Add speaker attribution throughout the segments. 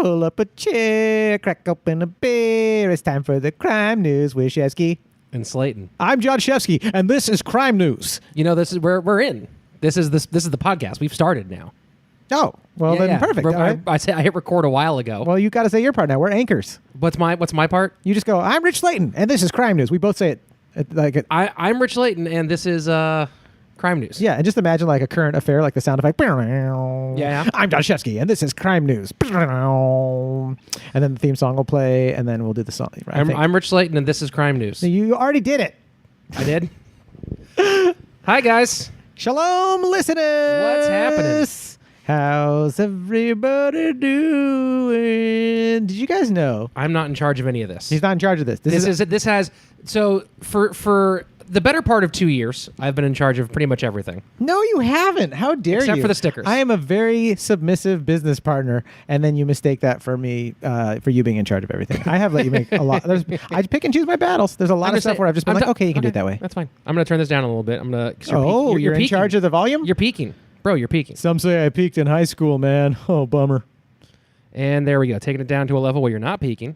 Speaker 1: pull up a chair, crack open a beer. It's time for the crime news with Shefsky
Speaker 2: and Slaton.
Speaker 1: I'm Jon Shefsky, and this is Crime News.
Speaker 2: You know, this is where we're in. This is the podcast. We've started now.
Speaker 1: Oh, well then perfect. All right.
Speaker 2: I hit record a while ago.
Speaker 1: Well, you got to say your part now. We're anchors.
Speaker 2: What's my part?
Speaker 1: You just go, I'm Rich Slaton, and this is Crime News. We both say it like it.
Speaker 2: I'm Rich Slaton, and this is Crime News.
Speaker 1: Yeah, and just imagine like a current affair, like the sound effect.
Speaker 2: Yeah.
Speaker 1: I'm Jon Shefsky, and this is Crime News. And then the theme song will play, and then we'll do the song. Right?
Speaker 2: I'm Rich Slaton, and this is Crime News.
Speaker 1: You already did it.
Speaker 2: I did? Hi, guys.
Speaker 1: Shalom, listeners.
Speaker 2: What's happening?
Speaker 1: How's everybody doing? Did you guys know?
Speaker 2: I'm not in charge of any of this.
Speaker 1: He's not in charge of this.
Speaker 2: This has for the better part of 2 years, I've been in charge of pretty much everything.
Speaker 1: No, you haven't. How dare you?
Speaker 2: Except for the stickers.
Speaker 1: I am a very submissive business partner, and then you mistake that for me, for you being in charge of everything. I have let you make a lot. I pick and choose my battles. There's a lot of stuff where I've just been like, okay, you can do it that way.
Speaker 2: That's fine. I'm going to turn this down a little bit. I'm going to...
Speaker 1: You're in charge of the volume?
Speaker 2: You're peaking. Bro, you're peaking.
Speaker 1: Some say I peaked in high school, man. Oh, bummer.
Speaker 2: And there we go. Taking it down to a level where you're not peaking.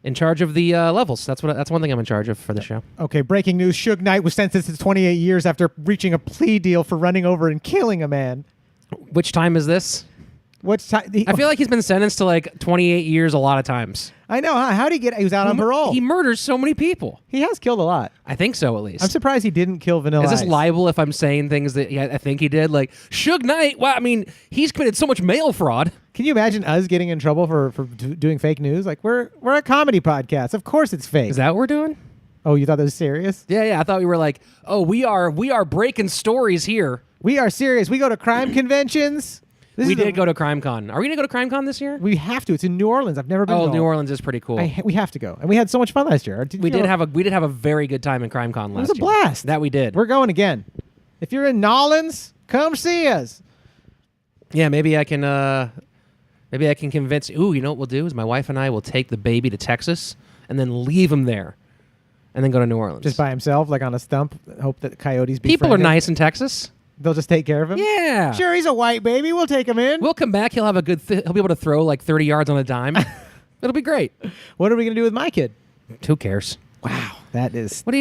Speaker 2: In charge of the levels. That's one thing I'm in charge of for the show.
Speaker 1: Okay, breaking news. Suge Knight was sentenced to 28 years after reaching a plea deal for running over and killing a man.
Speaker 2: Which time is this?
Speaker 1: Which time?
Speaker 2: I feel like he's been sentenced to like 28 years a lot of times.
Speaker 1: I know, huh? How did he get... He was out on parole.
Speaker 2: He murders so many people.
Speaker 1: He has killed a lot.
Speaker 2: I think so, at least.
Speaker 1: I'm surprised he didn't kill Vanilla
Speaker 2: Is this
Speaker 1: Ice.
Speaker 2: liable if I'm saying things that I think he did? Like, Suge Knight, well, I mean, he's committed so much mail fraud.
Speaker 1: Can you imagine us getting in trouble for doing fake news? Like, we're a comedy podcast. Of course it's fake.
Speaker 2: Is that what we're doing?
Speaker 1: Oh, you thought that was serious?
Speaker 2: Yeah. I thought we were like, oh, we are breaking stories here.
Speaker 1: We are serious. We go to crime conventions.
Speaker 2: We did go to CRiiiME. Are we going to go to CRiiiME this year?
Speaker 1: We have to. It's in New Orleans. I've never been.
Speaker 2: Oh, New Orleans is pretty cool.
Speaker 1: We have to go. And we had so much fun last year.
Speaker 2: We did have a very good time in CRiiiME last year.
Speaker 1: It was a blast.
Speaker 2: That we did.
Speaker 1: We're going again. If you're in Nolans, come see us.
Speaker 2: Yeah, maybe I can convince. Ooh, you know what we'll do is my wife and I will take the baby to Texas and then leave him there, and then go to New Orleans
Speaker 1: just by himself, like on a stump. Hope that coyotes.
Speaker 2: People are nice in Texas.
Speaker 1: They'll just take care of him?
Speaker 2: Yeah.
Speaker 1: Sure, he's a white baby. We'll take him in.
Speaker 2: We'll come back. He'll have a good... he'll be able to throw like 30 yards on a dime. It'll be great.
Speaker 1: What are we going to do with my kid?
Speaker 2: Who cares?
Speaker 1: Wow. That is...
Speaker 2: What do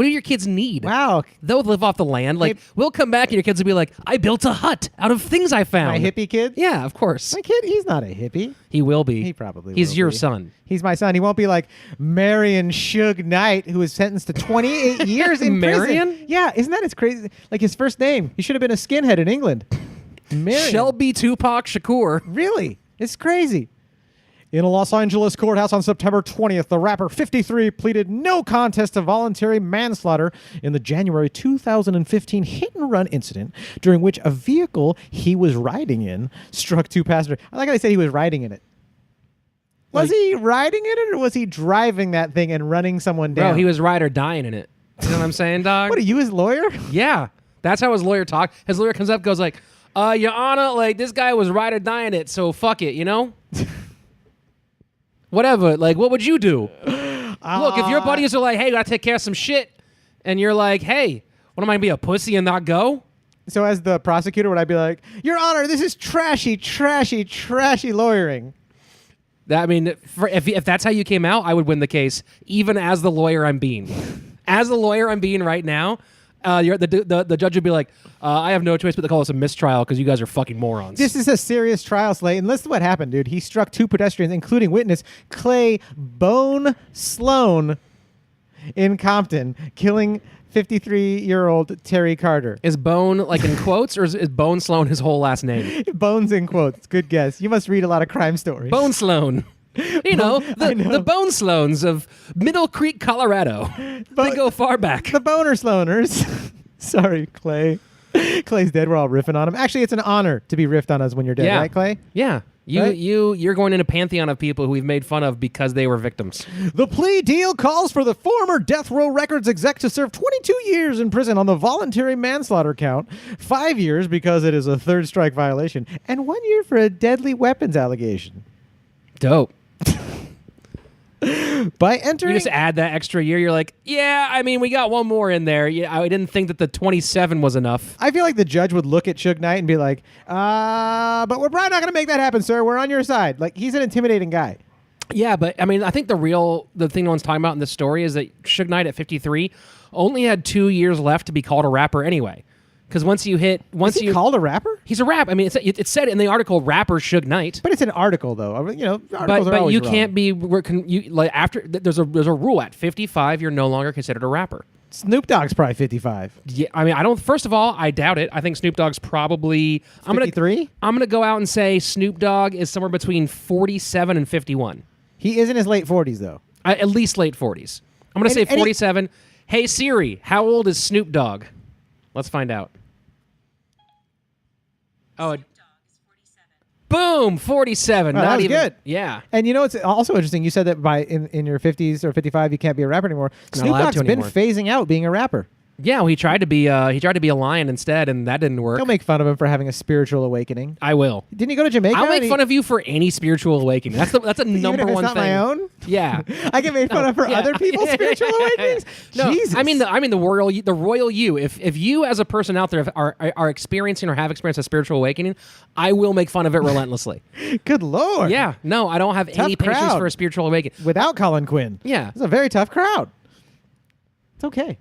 Speaker 2: your kids need?
Speaker 1: Wow.
Speaker 2: They'll live off the land. Like, we'll come back and your kids will be like, I built a hut out of things I found.
Speaker 1: My hippie kid?
Speaker 2: Yeah, of course.
Speaker 1: My kid? He's not a hippie.
Speaker 2: He will be.
Speaker 1: He probably will
Speaker 2: He's your
Speaker 1: be.
Speaker 2: son.
Speaker 1: He's my son. He won't be like Marion Shug Knight, who was sentenced to 28 years in
Speaker 2: Marion?
Speaker 1: prison. Yeah, isn't that crazy? Like his first name. He should have been a skinhead in England. Marion.
Speaker 2: Shelby Tupac Shakur.
Speaker 1: Really? It's crazy. In a Los Angeles courthouse on September 20th, the rapper 53 pleaded no contest to voluntary manslaughter in the January 2015 hit-and-run incident during which a vehicle he was riding in struck two passengers. I like how they said he was riding in it. Was he riding in it, or was he driving that thing and running someone down?
Speaker 2: Bro, he was ride or dying in it. You know what I'm saying, dog?
Speaker 1: What, are you his lawyer?
Speaker 2: Yeah. That's how his lawyer talks. His lawyer comes up goes like, Your Honor, like, this guy was ride or dying it, so fuck it, you know? Whatever. Like, what would you do? Look, if your buddies are like, hey, gotta take care of some shit, and you're like, hey, what am I gonna be, a pussy and not go?
Speaker 1: So as the prosecutor, would I be like, Your Honor, this is trashy lawyering?
Speaker 2: I mean, if that's how you came out, I would win the case, even as the lawyer I'm being. As the lawyer I'm being right now, the judge would be like, I have no choice but to call this a mistrial because you guys are fucking morons.
Speaker 1: This is a serious trial, Slaton. Listen to what happened, dude. He struck two pedestrians, including witness Clay Bone Sloan in Compton, killing 53-year-old Terry Carter.
Speaker 2: Is Bone like in quotes, or is Bone Sloan his whole last name?
Speaker 1: Bones in quotes. Good guess. You must read a lot of crime stories.
Speaker 2: Bone Sloan. You know, the Bone Sloans of Middle Creek, Colorado. They go far back.
Speaker 1: The Boner Sloaners. Sorry, Clay. Clay's dead. We're all riffing on him. Actually, it's an honor to be riffed on us when you're dead, right, Clay?
Speaker 2: Yeah. You're going in a pantheon of people who we've made fun of because they were victims.
Speaker 1: The plea deal calls for the former Death Row Records exec to serve 22 years in prison on the voluntary manslaughter count, 5 years because it is a third strike violation, and 1 year for a deadly weapons allegation.
Speaker 2: Dope.
Speaker 1: By
Speaker 2: You
Speaker 1: entering,
Speaker 2: just add that extra year. You're like, yeah, I mean, we got one more in there. Yeah, I didn't think that the 27 was enough.
Speaker 1: I feel like the judge would look at Suge Knight and be like, but we're probably not going to make that happen, sir. We're on your side. Like, he's an intimidating guy.
Speaker 2: Yeah, but I mean, I think the thing no one's talking about in this story is that Suge Knight at 53 only had 2 years left to be called a rapper anyway. Because once
Speaker 1: Is he called a rapper?
Speaker 2: he's a rap. I mean, it said in the article, rapper Suge Knight.
Speaker 1: But it's an article, though. I mean, articles are
Speaker 2: But
Speaker 1: always
Speaker 2: you
Speaker 1: wrong.
Speaker 2: can't be like after there's a rule at 55 you're no longer considered a rapper.
Speaker 1: Snoop Dogg's probably 55.
Speaker 2: Yeah, I mean, I don't. First of all, I doubt it. I think Snoop Dogg's probably
Speaker 1: 53?
Speaker 2: I'm gonna go out and say Snoop Dogg is somewhere between 47 and 51.
Speaker 1: He is in his late 40s, though.
Speaker 2: At least late 40s. I'm gonna say 47. Hey Siri, how old is Snoop Dogg? Let's find out. Oh, boom, 47.
Speaker 1: Oh, that
Speaker 2: Not
Speaker 1: was
Speaker 2: even
Speaker 1: good.
Speaker 2: Yeah.
Speaker 1: And it's also interesting. You said that in your 50s or 55, you can't be a rapper anymore.
Speaker 2: Not
Speaker 1: Snoop
Speaker 2: allowed
Speaker 1: Dogg's
Speaker 2: to
Speaker 1: been
Speaker 2: anymore.
Speaker 1: phasing out being a rapper.
Speaker 2: Yeah, well, he tried to be a lion instead, and that didn't work.
Speaker 1: Don't make fun of him for having a spiritual awakening.
Speaker 2: I will.
Speaker 1: Didn't he go to Jamaica?
Speaker 2: I'll make fun of you for any spiritual awakening. That's a
Speaker 1: even
Speaker 2: number
Speaker 1: if it's
Speaker 2: one
Speaker 1: not
Speaker 2: thing.
Speaker 1: my own?
Speaker 2: Yeah.
Speaker 1: I get made fun of for
Speaker 2: Yeah.
Speaker 1: other people's spiritual awakenings?
Speaker 2: No,
Speaker 1: Jesus.
Speaker 2: I mean the royal you. If you as a person out there are experiencing or have experienced a spiritual awakening, I will make fun of it relentlessly.
Speaker 1: Good Lord.
Speaker 2: Yeah. No, I don't have any patience
Speaker 1: crowd.
Speaker 2: for a spiritual awakening.
Speaker 1: Without Colin Quinn.
Speaker 2: Yeah.
Speaker 1: It's a very tough crowd. It's okay.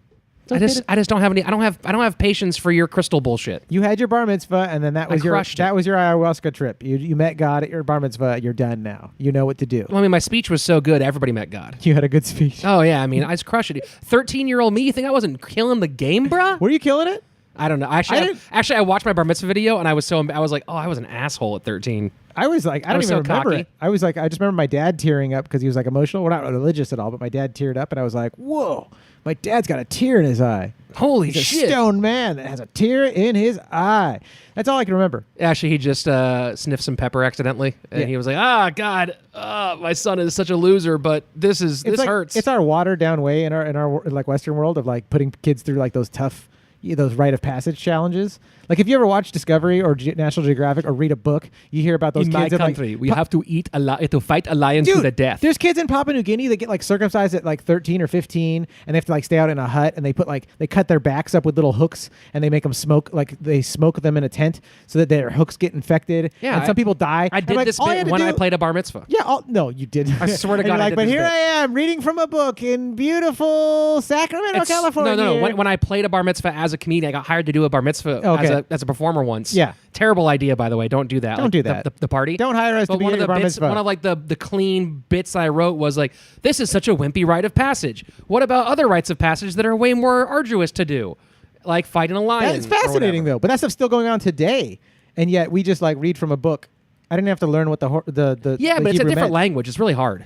Speaker 1: It's
Speaker 2: I
Speaker 1: okay
Speaker 2: just don't have any. I don't have patience for your crystal bullshit.
Speaker 1: You had your bar mitzvah, and then that was
Speaker 2: crushed it.
Speaker 1: that was your ayahuasca trip. You met God at your bar mitzvah. You're done now. You know what to do.
Speaker 2: Well, I mean, my speech was so good, everybody met God.
Speaker 1: You had a good speech.
Speaker 2: Oh yeah, I mean, I just crushed it. 13-year-old me, you think I wasn't killing the game, bruh?
Speaker 1: Were you killing it?
Speaker 2: I don't know. Actually, I watched my bar mitzvah video, and I was like, oh, I was an asshole at 13.
Speaker 1: I was like, I don't
Speaker 2: was
Speaker 1: even
Speaker 2: so
Speaker 1: remember
Speaker 2: cocky.
Speaker 1: it. I was like, I just remember my dad tearing up because he was like emotional. We're not religious at all, but my dad teared up, and I was like, whoa, my dad's got a tear in his eye.
Speaker 2: Holy
Speaker 1: He's
Speaker 2: shit!
Speaker 1: a stone man that has a tear in his eye. That's all I can remember.
Speaker 2: Actually, he just sniffed some pepper accidentally, and
Speaker 1: Yeah.
Speaker 2: he was like, "Ah, God, my son is such a loser, but this hurts."
Speaker 1: It's our watered down way in our like Western world of like putting kids through like those tough, those rite of passage challenges. Like if you ever watch Discovery or National Geographic or read a book, you hear about those
Speaker 2: in
Speaker 1: kids
Speaker 2: my
Speaker 1: that, like,
Speaker 2: country, we have to to fight a lion to
Speaker 1: Dude,
Speaker 2: the death.
Speaker 1: there's kids in Papua New Guinea that get like circumcised at like 13 or 15, and they have to like stay out in a hut, and they cut their backs up with little hooks, and they make them smoke, like they smoke them in a tent so that their hooks get infected.
Speaker 2: Yeah,
Speaker 1: and some people die.
Speaker 2: I
Speaker 1: And,
Speaker 2: did
Speaker 1: like,
Speaker 2: this
Speaker 1: all you
Speaker 2: bit
Speaker 1: had to
Speaker 2: when I
Speaker 1: do-
Speaker 2: played a bar mitzvah.
Speaker 1: Yeah, no, you did.
Speaker 2: I swear to
Speaker 1: And
Speaker 2: God,
Speaker 1: you're
Speaker 2: I
Speaker 1: like,
Speaker 2: did
Speaker 1: but
Speaker 2: this
Speaker 1: here
Speaker 2: bit.
Speaker 1: I am reading from a book in beautiful Sacramento, California.
Speaker 2: No. When I played a bar mitzvah as a comedian, I got hired to do a bar mitzvah
Speaker 1: Okay.
Speaker 2: as a performer once.
Speaker 1: Yeah.
Speaker 2: Terrible idea, by the way. Don't do that.
Speaker 1: Don't
Speaker 2: Like,
Speaker 1: do that.
Speaker 2: The party.
Speaker 1: Don't hire us
Speaker 2: But
Speaker 1: to be
Speaker 2: one
Speaker 1: at
Speaker 2: of
Speaker 1: your
Speaker 2: the
Speaker 1: bar
Speaker 2: bits,
Speaker 1: mitzvah.
Speaker 2: one of like the clean bits I wrote was like, "This is such a wimpy rite of passage. What about other rites of passage that are way more arduous to do, like fighting a lion?"
Speaker 1: That's fascinating,
Speaker 2: or whatever.
Speaker 1: though. But that stuff's still going on today, and yet we just like read from a book. I didn't have to learn what the
Speaker 2: Yeah, but it's a
Speaker 1: Hebrew
Speaker 2: different
Speaker 1: meant.
Speaker 2: language. It's really hard.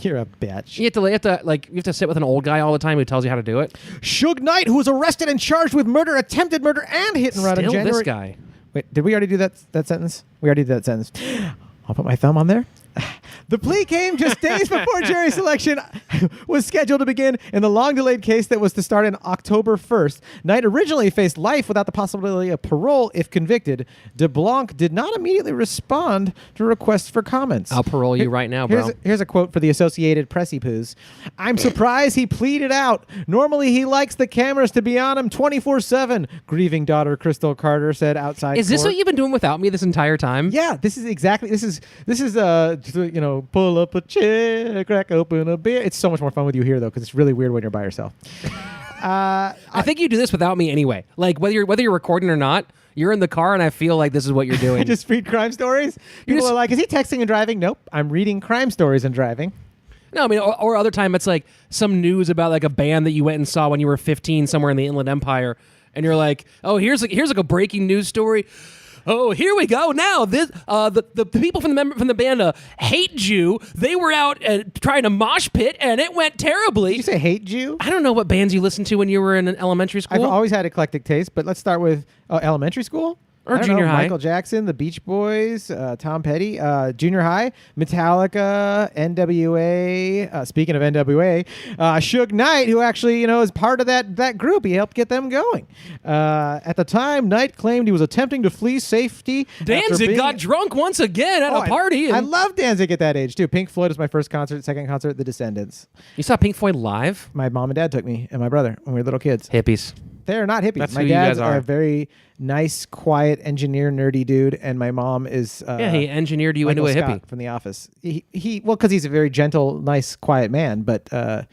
Speaker 1: You're a bitch.
Speaker 2: You have to sit with an old guy all the time who tells you how to do it.
Speaker 1: Suge Knight, who was arrested and charged with murder, attempted murder, and hit and run in
Speaker 2: Still
Speaker 1: January.
Speaker 2: this guy.
Speaker 1: Wait, did we already do that sentence? We already did that sentence. I'll put my thumb on there. The plea came just days before jury selection was scheduled to begin in the long-delayed case that was to start on October 1st. Knight originally faced life without the possibility of parole if convicted. DeBlanc did not immediately respond to requests for comments.
Speaker 2: I'll parole you right now, bro.
Speaker 1: Here's a quote for the Associated Pressy Poos. I'm surprised he pleaded out. Normally he likes the cameras to be on him 24/7. Grieving daughter Crystal Carter said outside
Speaker 2: Is this
Speaker 1: court.
Speaker 2: what you've been doing without me this entire time?
Speaker 1: Yeah, this is pull up a chair, crack open a beer. It's so much more fun with you here though, because it's really weird when you're by yourself.
Speaker 2: I think you do this without me anyway. Like whether you're recording or not, you're in the car, and I feel like this is what you're doing.
Speaker 1: I just read crime stories. People
Speaker 2: just-
Speaker 1: are like, "Is he texting and driving?" Nope, I'm reading crime stories and driving.
Speaker 2: No, I mean, or other time it's like some news about like a band that you went and saw when you were 15 somewhere in the Inland Empire, and you're like, oh, here's like a breaking news story. Oh, here we go. Now this the people from the band Hate Jew. They were out trying to mosh pit, and it went terribly.
Speaker 1: Did you say hate Jew?
Speaker 2: I don't know what bands you listened to when you were in an elementary school.
Speaker 1: I've always had eclectic taste, but let's start with elementary school.
Speaker 2: Or
Speaker 1: I don't
Speaker 2: junior
Speaker 1: know,
Speaker 2: high.
Speaker 1: Michael Jackson, the Beach Boys, Tom Petty, junior high, Metallica, NWA. Speaking of NWA, Suge Knight, who actually is part of that group. He helped get them going. At the time, Knight claimed he was attempting to flee safety.
Speaker 2: Danzig got drunk once again at a party.
Speaker 1: I love Danzig at that age too. Pink Floyd was my first concert. Second concert, The Descendants.
Speaker 2: You saw Pink Floyd live?
Speaker 1: My mom and dad took me and my brother when we were little kids.
Speaker 2: Hippies.
Speaker 1: They're not hippies.
Speaker 2: That's
Speaker 1: My
Speaker 2: who you
Speaker 1: dad's
Speaker 2: guys are.
Speaker 1: a very nice, quiet, engineer, nerdy dude, and my mom is
Speaker 2: He engineered you
Speaker 1: Michael
Speaker 2: into a
Speaker 1: Scott
Speaker 2: hippie.
Speaker 1: from The Office. Because he's a very gentle, nice, quiet man. But
Speaker 2: I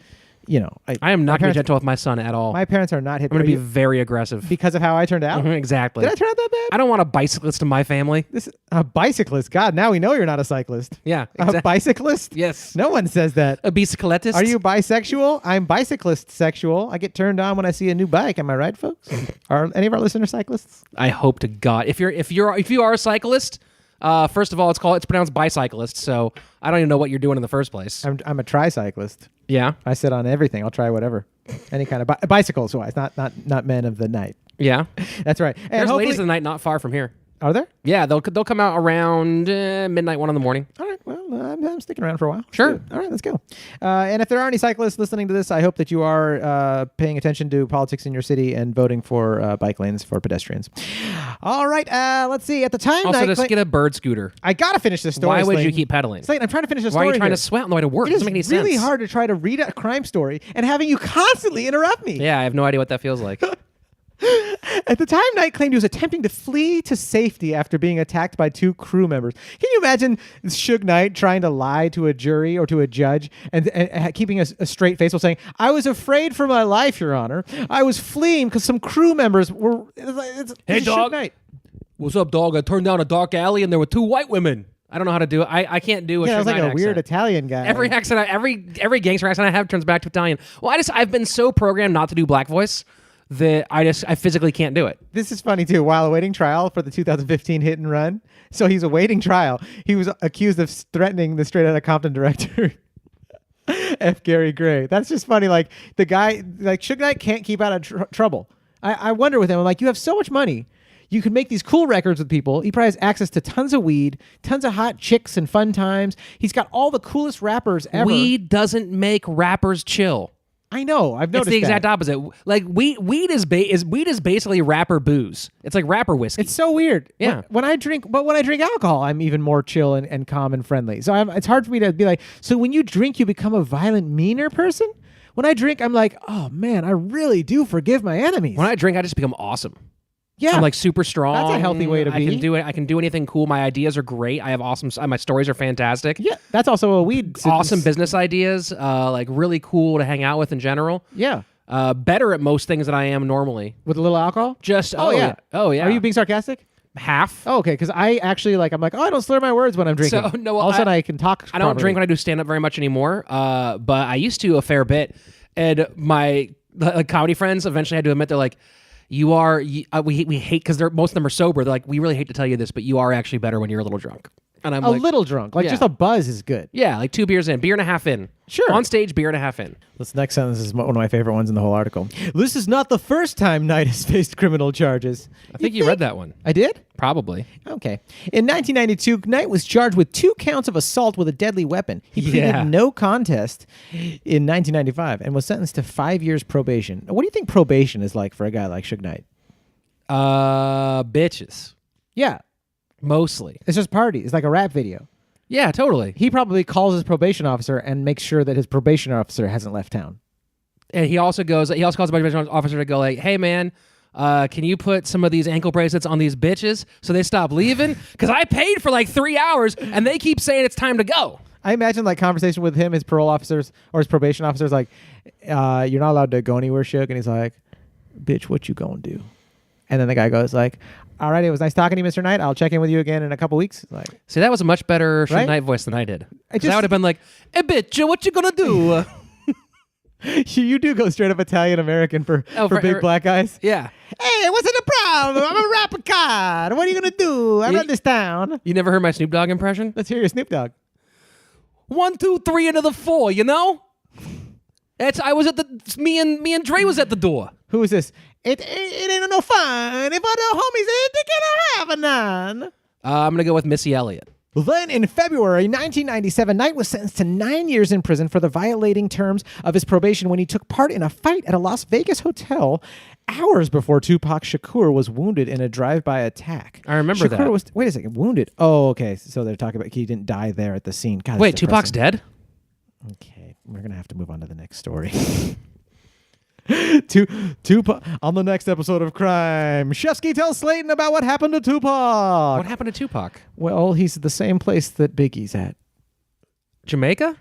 Speaker 2: am not going to be gentle with my son at all.
Speaker 1: My parents are not hippie.
Speaker 2: I'm going to be very aggressive.
Speaker 1: because of how I turned out.
Speaker 2: Mhm, exactly.
Speaker 1: Did I turn out that bad?
Speaker 2: I don't want a bicyclist in my family.
Speaker 1: This a bicyclist. God, now we know you're not a cyclist.
Speaker 2: Yeah,
Speaker 1: A
Speaker 2: exactly.
Speaker 1: bicyclist?
Speaker 2: Yes.
Speaker 1: No one says that.
Speaker 2: A bicyclist.
Speaker 1: Are you bisexual? I'm bicyclist sexual. I get turned on when I see a new bike. Am I right, folks? Are any of our listeners cyclists?
Speaker 2: I hope to God. If you are a cyclist, first of all, it's pronounced bicyclist. So I don't even know what you're doing in the first place.
Speaker 1: I'm a tricyclist.
Speaker 2: Yeah.
Speaker 1: I sit on everything. I'll try whatever, any kind of bicycles wise, not men of the night.
Speaker 2: Yeah.
Speaker 1: That's right. And
Speaker 2: There's
Speaker 1: hopefully,
Speaker 2: ladies of the night not far from here.
Speaker 1: are there?
Speaker 2: Yeah, they'll come out around midnight, 1 in the morning.
Speaker 1: All right. Well, I'm sticking around for a while. Let's
Speaker 2: Sure.
Speaker 1: do it. All right. Let's go. And if there are any cyclists listening to this, I hope that you are paying attention to politics in your city and voting for bike lanes for pedestrians. All right. Let's see. At the time,
Speaker 2: Also, just get a bird scooter.
Speaker 1: I gotta finish this story.
Speaker 2: Why would you
Speaker 1: Slayton.
Speaker 2: keep pedaling?
Speaker 1: Slayton, I'm trying to finish this
Speaker 2: Why
Speaker 1: story.
Speaker 2: are you trying
Speaker 1: here.
Speaker 2: to sweat on the way to work?
Speaker 1: It
Speaker 2: It
Speaker 1: is
Speaker 2: doesn't make any
Speaker 1: really
Speaker 2: sense.
Speaker 1: hard to try to read a crime story and having you constantly interrupt me.
Speaker 2: Yeah, I have no idea what that feels like.
Speaker 1: At the time, Knight claimed he was attempting to flee to safety after being attacked by 2 crew members. Can you imagine Suge Knight trying to lie to a jury or to a judge and keeping a straight face while saying, "I was afraid for my life, Your Honor. I was fleeing because some crew members were."
Speaker 2: Hey, dog.
Speaker 1: Suge Knight.
Speaker 2: What's up, dog? I turned down a dark alley and there were 2 white women. I don't know how to do it. I can't do a
Speaker 1: Yeah,
Speaker 2: Suge
Speaker 1: that was like
Speaker 2: Knight
Speaker 1: a weird
Speaker 2: accent.
Speaker 1: Italian guy.
Speaker 2: Every accent, every gangster accent I have turns back to Italian. Well, I've been so programmed not to do black voice that I physically can't do it.
Speaker 1: This is funny too. While awaiting trial for the 2015 hit and run, so he's awaiting trial. He was accused of threatening the Straight Outta Compton director, F. Gary Gray. That's just funny. Like the guy, like Suge Knight can't keep out of trouble. I wonder with him. I'm like, you have so much money. You can make these cool records with people. He probably has access to tons of weed, tons of hot chicks and fun times. He's got all the coolest rappers ever.
Speaker 2: Weed doesn't make rappers chill.
Speaker 1: I know. I've noticed
Speaker 2: It's the exact
Speaker 1: that.
Speaker 2: opposite. Like weed is basically rapper booze. It's like rapper whiskey.
Speaker 1: It's so weird.
Speaker 2: Yeah.
Speaker 1: When I drink alcohol, I'm even more chill and calm and friendly. So it's hard for me to be like, so when you drink, you become a violent, meaner person? When I drink, I'm like, oh man, I really do forgive my enemies.
Speaker 2: When I drink, I just become awesome.
Speaker 1: yeah.
Speaker 2: I'm like super strong.
Speaker 1: That's a healthy way to
Speaker 2: I
Speaker 1: be.
Speaker 2: can do it. I can do anything cool. My ideas are great. I have awesome. My stories are fantastic.
Speaker 1: yeah, that's also a weed.
Speaker 2: Awesome business ideas. Like really cool to hang out with in general.
Speaker 1: Yeah.
Speaker 2: Better at most things than I am normally.
Speaker 1: With a little alcohol?
Speaker 2: Just
Speaker 1: Oh, yeah.
Speaker 2: Oh yeah.
Speaker 1: Are you being sarcastic?
Speaker 2: half?
Speaker 1: Oh, okay, because I actually I'm like, oh, I don't slur my words when I'm drinking.
Speaker 2: So, no, well,
Speaker 1: all of a sudden I can talk.
Speaker 2: I don't drink when I do stand up very much anymore. But I used to a fair bit, and my comedy friends eventually had to admit they're like, we hate because most of them are sober. They're like, we really hate to tell you this, but you are actually better when you're a little drunk. And I'm
Speaker 1: a
Speaker 2: like,
Speaker 1: little drunk, like
Speaker 2: yeah.
Speaker 1: just a buzz is good.
Speaker 2: yeah, like 2 beers in, beer and a half in.
Speaker 1: Sure.
Speaker 2: On stage, beer and a half in.
Speaker 1: This next sentence is one of my favorite ones in the whole article. This is not the first time Knight has faced criminal charges.
Speaker 2: I think you read that one.
Speaker 1: I did?
Speaker 2: Probably.
Speaker 1: Okay. In 1992, Knight was charged with 2 counts of assault with a deadly weapon. He pleaded
Speaker 2: Yeah.
Speaker 1: no contest in 1995 and was sentenced to 5 years probation. What do you think probation is like for a guy like Suge Knight?
Speaker 2: Bitches.
Speaker 1: Yeah.
Speaker 2: Mostly.
Speaker 1: It's just party. It's like a rap video.
Speaker 2: Yeah, totally.
Speaker 1: He probably calls his probation officer and makes sure that his probation officer hasn't left town.
Speaker 2: And he also calls the probation officer to go like, hey man, can you put some of these ankle bracelets on these bitches so they stop leaving? Because I paid for like 3 hours and they keep saying it's time to go.
Speaker 1: I imagine like conversation with him, his parole officers or his probation officers, like, you're not allowed to go anywhere, Suge. And he's like, bitch, what you gonna do? And then the guy goes like, all right, it was nice talking to you, Mr. Knight. I'll check in with you again in a couple weeks. Like,
Speaker 2: See, that was a much better Suge
Speaker 1: Right?
Speaker 2: Knight voice than I did. 'Cause
Speaker 1: just-
Speaker 2: I would have been like, hey bitch, what you gonna do?
Speaker 1: you do go straight up Italian American for big black guys.
Speaker 2: Yeah.
Speaker 1: Hey, what's the problem? I'm a rapper card. What are you gonna do? I run this town.
Speaker 2: You never heard my Snoop Dogg impression?
Speaker 1: Let's hear your Snoop Dogg.
Speaker 2: 1, 2, 3 into the 4, you know? Me and Dre was at the door.
Speaker 1: Who is this? It ain't no fun if other homies ain't thinking of having none.
Speaker 2: I'm gonna go with Missy Elliott.
Speaker 1: Then in February 1997, Knight was sentenced to 9 years in prison for the violating terms of his probation when he took part in a fight at a Las Vegas hotel hours before Tupac Shakur was wounded in a drive-by attack.
Speaker 2: I remember
Speaker 1: Shakur
Speaker 2: that.
Speaker 1: was, wait a second, wounded. Oh, okay. So they're talking about he didn't die there at the scene. God,
Speaker 2: Wait,
Speaker 1: that's
Speaker 2: Tupac's
Speaker 1: depressing.
Speaker 2: dead?
Speaker 1: Okay, we're going to have to move on to the next story. Tupac on the next episode of Crime. Shefsky tells Slaton about what happened to Tupac.
Speaker 2: What happened to Tupac?
Speaker 1: Well, he's at the same place that Biggie's at.
Speaker 2: Jamaica?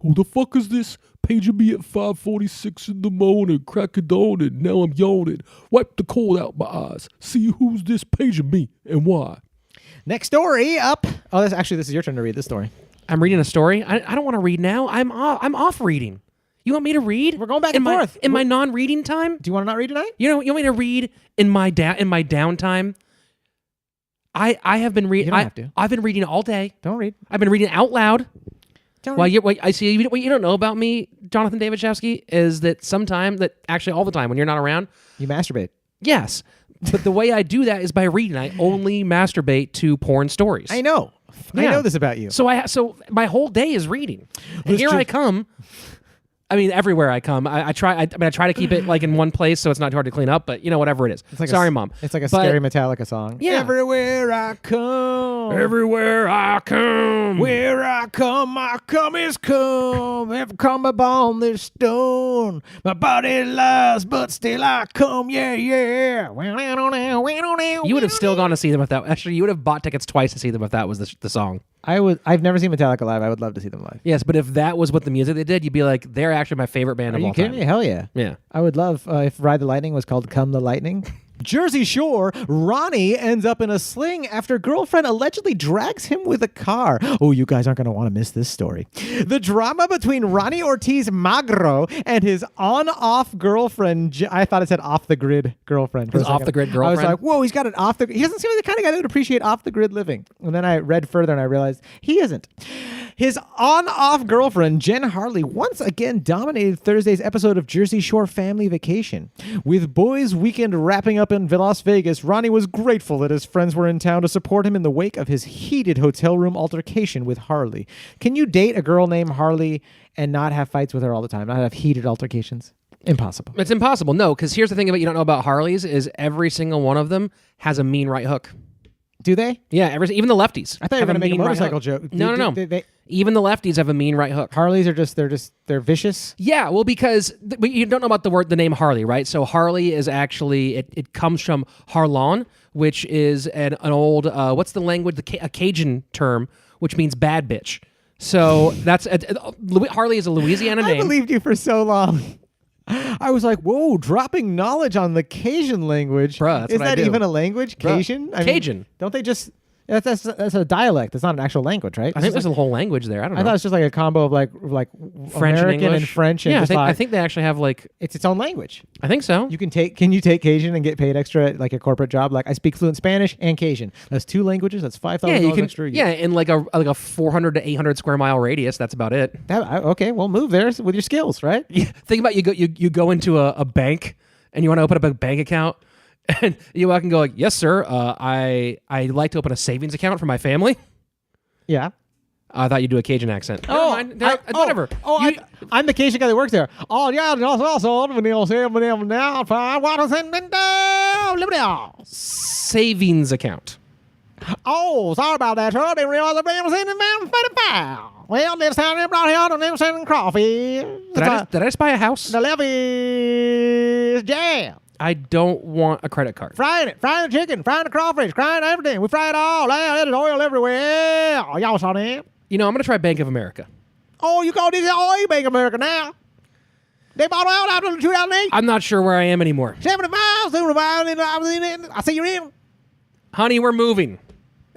Speaker 3: Who the fuck is this? Paging me at 5:46 in the morning, crack of dawn, and now I'm yawning. Wipe the cold out my eyes. See who's this paging me and why.
Speaker 1: Next story up. Oh, this is your turn to read this story.
Speaker 2: I'm reading a story. I don't want to read now. I'm off reading. You want me to read?
Speaker 1: We're going back and forth.
Speaker 2: In my non-reading time?
Speaker 1: Do you want to not read tonight?
Speaker 2: You want me to read in my downtime? I have been reading.
Speaker 1: You don't have to.
Speaker 2: I've been reading all day.
Speaker 1: Don't read.
Speaker 2: I've been reading out loud.
Speaker 1: Don't
Speaker 2: Well,
Speaker 1: read.
Speaker 2: I see. What you don't know about me, Jonathan David Shefsky, is that actually all the time when you're not around,
Speaker 1: You masturbate.
Speaker 2: yes. But the way I do that is by reading. I only masturbate to porn stories.
Speaker 1: I know. I
Speaker 2: Yeah.
Speaker 1: know this about you.
Speaker 2: So my whole day is reading. And here I come. I mean, everywhere I come, I try to keep it like in one place so it's not hard to clean up. But whatever it is.
Speaker 1: It's like
Speaker 2: Sorry, Mom.
Speaker 1: It's like a
Speaker 2: But-
Speaker 1: scary Metallica song.
Speaker 2: Yeah.
Speaker 1: Everywhere I come.
Speaker 2: Everywhere I come.
Speaker 1: Where I come is come. Ever come upon this stone. My body lies, but still I come. Yeah, yeah.
Speaker 2: You would have still gone to see them if that. Actually, you would have bought tickets twice to see them if that was the song.
Speaker 1: I've never seen Metallica live. I would love to see them live.
Speaker 2: Yes, but if that was what the music they did, you'd be like, they're actually my favorite band
Speaker 1: Are
Speaker 2: of
Speaker 1: you
Speaker 2: all
Speaker 1: kidding
Speaker 2: time.
Speaker 1: me? Hell yeah.
Speaker 2: Yeah.
Speaker 1: I would love if Ride the Lightning was called Come the Lightning. Jersey Shore, Ronnie ends up in a sling after girlfriend allegedly drags him with a car. Oh, you guys aren't going to want to miss this story. The drama between Ronnie Ortiz Magro and his on-off girlfriend, I thought it said off-the-grid girlfriend. for a
Speaker 2: His
Speaker 1: second.
Speaker 2: off-the-grid
Speaker 1: I
Speaker 2: girlfriend?
Speaker 1: was like, whoa, he's got an off-the-grid. He doesn't seem like the kind of guy that would appreciate off-the-grid living. And then I read further and I realized he isn't. His on-off girlfriend, Jen Harley, once again dominated Thursday's episode of Jersey Shore Family Vacation. With boys' weekend wrapping up in Las Vegas, Ronnie was grateful that his friends were in town to support him in the wake of his heated hotel room altercation with Harley. Can you date a girl named Harley and not have fights with her all the time, not have heated altercations? Impossible.
Speaker 2: It's impossible. No, because here's the thing about you don't know about Harleys is every single one of them has a mean right hook.
Speaker 1: Do they?
Speaker 2: Yeah, even the lefties.
Speaker 1: I thought you were
Speaker 2: have
Speaker 1: going to make a
Speaker 2: mean right
Speaker 1: motorcycle
Speaker 2: hook.
Speaker 1: joke.
Speaker 2: No. Even the lefties have a mean right hook.
Speaker 1: Harleys are they're vicious.
Speaker 2: Yeah, well, because you don't know about the name Harley, right? So Harley is actually it comes from Harlon, which is an old what's the language? A Cajun term, which means bad bitch. So that's Harley is a Louisiana
Speaker 1: I
Speaker 2: name.
Speaker 1: believed you for so long. I was like, whoa, dropping knowledge on the Cajun language.
Speaker 2: Bruh, that's
Speaker 1: Is
Speaker 2: what I
Speaker 1: that
Speaker 2: do.
Speaker 1: even a language?
Speaker 2: Bruh,
Speaker 1: Cajun?
Speaker 2: Cajun.
Speaker 1: Don't they just... That's a dialect. That's not an actual language, right?
Speaker 2: I think there's a whole language there. I don't know.
Speaker 1: I thought it's just like a combo of like
Speaker 2: French
Speaker 1: American
Speaker 2: and
Speaker 1: and
Speaker 2: English.
Speaker 1: French. And
Speaker 2: Yeah,
Speaker 1: just
Speaker 2: I
Speaker 1: like,
Speaker 2: think they actually have like.
Speaker 1: it's its own language.
Speaker 2: I think so.
Speaker 1: Can you take Cajun and get paid extra at like a corporate job? Like I speak fluent Spanish and Cajun. That's two languages. That's $5,000
Speaker 2: you can.
Speaker 1: extra.
Speaker 2: Yeah, in like a 400 to 800 square mile radius. That's about it.
Speaker 1: Okay, well, move there with your skills, right?
Speaker 2: Yeah, think about you go into a bank and you want to open up a bank account and you walk and go like, yes sir, I like to open a savings account for my family.
Speaker 1: Yeah.
Speaker 2: I thought you'd do a Cajun accent. Never mind. Whatever.
Speaker 1: I'm the Cajun guy that works there. Oh, yeah,
Speaker 2: Savings account.
Speaker 1: Oh, sorry about that, sir. Didn't realize the man was in the Well, this time they brought here the sending coffee.
Speaker 2: Did I just buy a house?
Speaker 1: The levy's jam.
Speaker 2: I don't want a credit card.
Speaker 1: Frying it, frying the chicken, frying the crawfish, frying everything. We fry it all. There's oil everywhere. Oh, y'all saw that?
Speaker 2: I'm gonna try Bank of America.
Speaker 1: Oh, you call this oil Bank America now? They bought out after 2008.
Speaker 2: I'm not sure where I am anymore.
Speaker 1: 75, and I was in it. I see you're in.
Speaker 2: Honey, we're moving.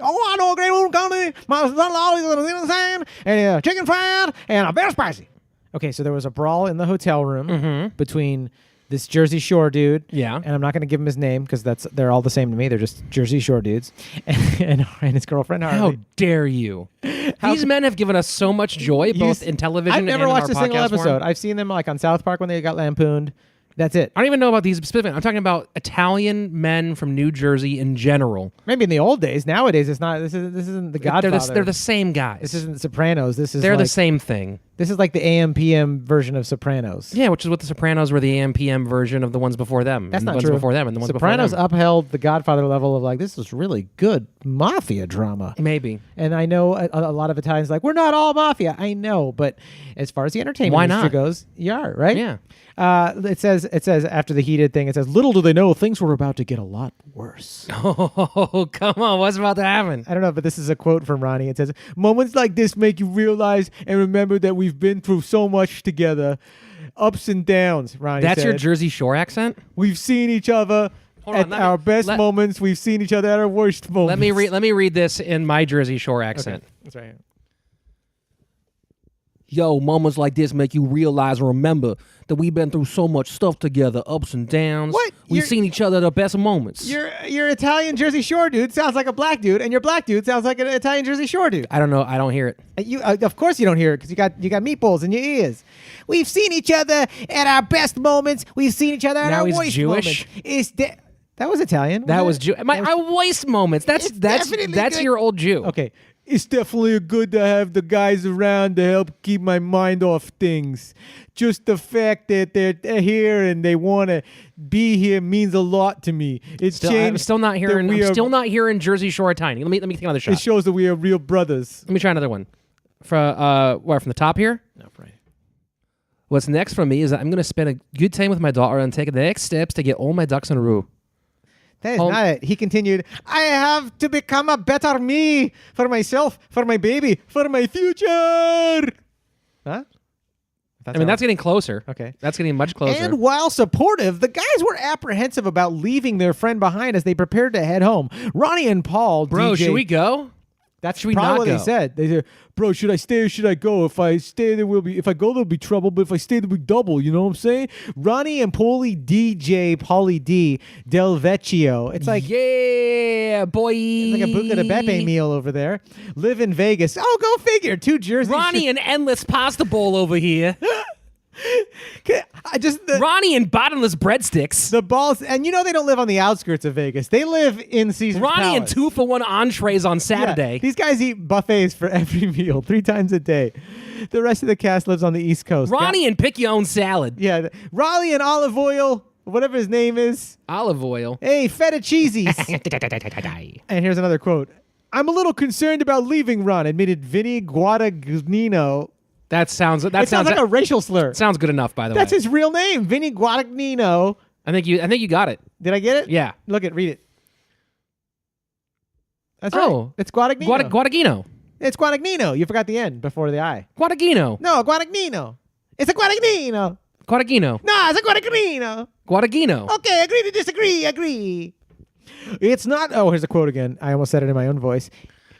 Speaker 1: Oh, I know a great old company. My son-in-law is in the sand, and chicken fried, and very spicy. Okay, so there was a brawl in the hotel room between this Jersey Shore dude.
Speaker 2: Yeah.
Speaker 1: And I'm not going to give him his name because they're all the same to me. They're just Jersey Shore dudes. And his girlfriend,
Speaker 2: How
Speaker 1: Harley.
Speaker 2: dare you? These men have given us so much joy, both in television
Speaker 1: I've never
Speaker 2: and
Speaker 1: watched
Speaker 2: in
Speaker 1: a
Speaker 2: our
Speaker 1: single
Speaker 2: podcast
Speaker 1: episode.
Speaker 2: form.
Speaker 1: I've seen them like on South Park when they got lampooned. That's it.
Speaker 2: I don't even know about these specific. I'm talking about Italian men from New Jersey in general.
Speaker 1: Maybe in the old days. Nowadays, it's not. This isn't the Godfather.
Speaker 2: They're the same guys.
Speaker 1: This isn't Sopranos.
Speaker 2: They're the same thing.
Speaker 1: This is like the AM/PM version of Sopranos.
Speaker 2: Yeah, which is what the Sopranos were, the AM/PM version of the ones before them.
Speaker 1: That's
Speaker 2: and
Speaker 1: not
Speaker 2: the ones
Speaker 1: true.
Speaker 2: before them and the ones
Speaker 1: Sopranos
Speaker 2: before them.
Speaker 1: upheld the Godfather level of like, this is really good mafia drama.
Speaker 2: Maybe.
Speaker 1: And I know a lot of Italians are like, we're not all mafia. I know, but as far as the entertainment
Speaker 2: Why
Speaker 1: industry
Speaker 2: not?
Speaker 1: goes, you are, right?
Speaker 2: Yeah.
Speaker 1: It says after the heated thing, it says, little do they know things were about to get a lot worse.
Speaker 2: Oh, come on. What's about to happen?
Speaker 1: I don't know, but this is a quote from Ronnie. It says, moments like this make you realize and remember that we've been through so much together. Ups and downs, Ronnie
Speaker 2: That's
Speaker 1: said.
Speaker 2: your Jersey Shore accent?
Speaker 1: We've seen each other
Speaker 2: Hold
Speaker 1: at
Speaker 2: on, let me-
Speaker 1: our best
Speaker 2: let-
Speaker 1: moments. We've seen each other at our worst moments.
Speaker 2: Let me read this in my Jersey Shore accent.
Speaker 1: Okay. That's right here.
Speaker 3: Yo, moments like this make you realize and remember that we've been through so much stuff together, ups and downs.
Speaker 1: What?
Speaker 3: We've
Speaker 1: You're-
Speaker 3: seen each other at our best moments.
Speaker 1: Your Italian Jersey Shore dude sounds like a black dude, and your black dude sounds like an Italian Jersey Shore dude.
Speaker 2: I don't know. I don't hear it.
Speaker 1: You, of course, you don't hear it because you got meatballs in your ears. We've seen each other at our best moments. We've seen each other at
Speaker 2: Now
Speaker 1: our
Speaker 2: he's
Speaker 1: worst
Speaker 2: Jewish?
Speaker 1: moments. That was Italian.
Speaker 2: That was
Speaker 1: wasn't it?
Speaker 2: Jew. My waste moments. That's
Speaker 1: It's definitely
Speaker 2: that's
Speaker 1: good.
Speaker 2: your old Jew.
Speaker 1: Okay. It's definitely good to have the guys around to help keep my mind off things. Just the fact that they're here and they want to be here means a lot to me. It's
Speaker 2: I'm
Speaker 1: changed.
Speaker 2: still not
Speaker 1: that
Speaker 2: hearing.
Speaker 1: we
Speaker 2: I'm
Speaker 1: are-
Speaker 2: still not hearing Jersey Shore Tiny. Let me take another shot.
Speaker 1: It shows that we are real brothers.
Speaker 2: Let me try another one. From the top here.
Speaker 1: No, right.
Speaker 2: What's next for me is that I'm going to spend a good time with my daughter and take the next steps to get all my ducks in a row.
Speaker 1: That is
Speaker 2: Hold-
Speaker 1: not it. He continued, I have to become a better me for myself, for my baby, for my future. Huh?
Speaker 2: I mean, that's getting closer.
Speaker 1: Okay.
Speaker 2: That's getting much closer.
Speaker 1: And while supportive, the guys were apprehensive about leaving their friend behind as they prepared to head home. Ronnie and Paul,
Speaker 2: Bro,
Speaker 1: DJ,
Speaker 2: should we go?
Speaker 1: That's
Speaker 2: should we
Speaker 1: probably
Speaker 2: not
Speaker 1: what they
Speaker 2: go?
Speaker 1: said. They said, bro, should I stay or should I go? If I stay, if I go, there'll be trouble. But if I stay, there'll be double. You know what I'm saying? Ronnie and Paulie D. Del Vecchio. It's like,
Speaker 2: yeah, boy.
Speaker 1: it's like a Buca de Beppe meal over there. Live in Vegas. Oh, go figure. Two Jersey.
Speaker 2: Ronnie and endless pasta bowl over here.
Speaker 1: I just the,
Speaker 2: Ronnie and bottomless breadsticks.
Speaker 1: the balls, and you know they don't live on the outskirts of Vegas. They live in Caesar's
Speaker 2: Ronnie and
Speaker 1: Palace.
Speaker 2: 2-for-1 entrees on
Speaker 1: Yeah,
Speaker 2: Saturday.
Speaker 1: these guys eat buffets for every meal 3 times a day. The rest of the cast lives on the East Coast.
Speaker 2: Ronnie and pick your own salad.
Speaker 1: Yeah, Raleigh and olive oil, whatever his name is.
Speaker 2: Olive oil.
Speaker 1: Hey, feta cheesies. And here's another quote. I'm a little concerned about leaving Ron, admitted Vinny Guadagnino.
Speaker 2: That sounds
Speaker 1: It sounds like a racial slur.
Speaker 2: sounds good enough, by the
Speaker 1: That's
Speaker 2: way.
Speaker 1: his real name, Vinny Guadagnino.
Speaker 2: I think you got it.
Speaker 1: Did I get it?
Speaker 2: Yeah.
Speaker 1: Look it, read it. That's
Speaker 2: Oh.
Speaker 1: right. It's Guadagnino.
Speaker 2: Guadagnino.
Speaker 1: It's Guadagnino. You forgot the N before the I.
Speaker 2: Guadagnino.
Speaker 1: No, Guadagnino. It's a Guadagnino.
Speaker 2: Guadagnino.
Speaker 1: No, it's a Guadagnino.
Speaker 2: Guadagnino.
Speaker 1: Okay, agree to disagree. Agree. It's not. Oh, here's a quote again. I almost said it in my own voice.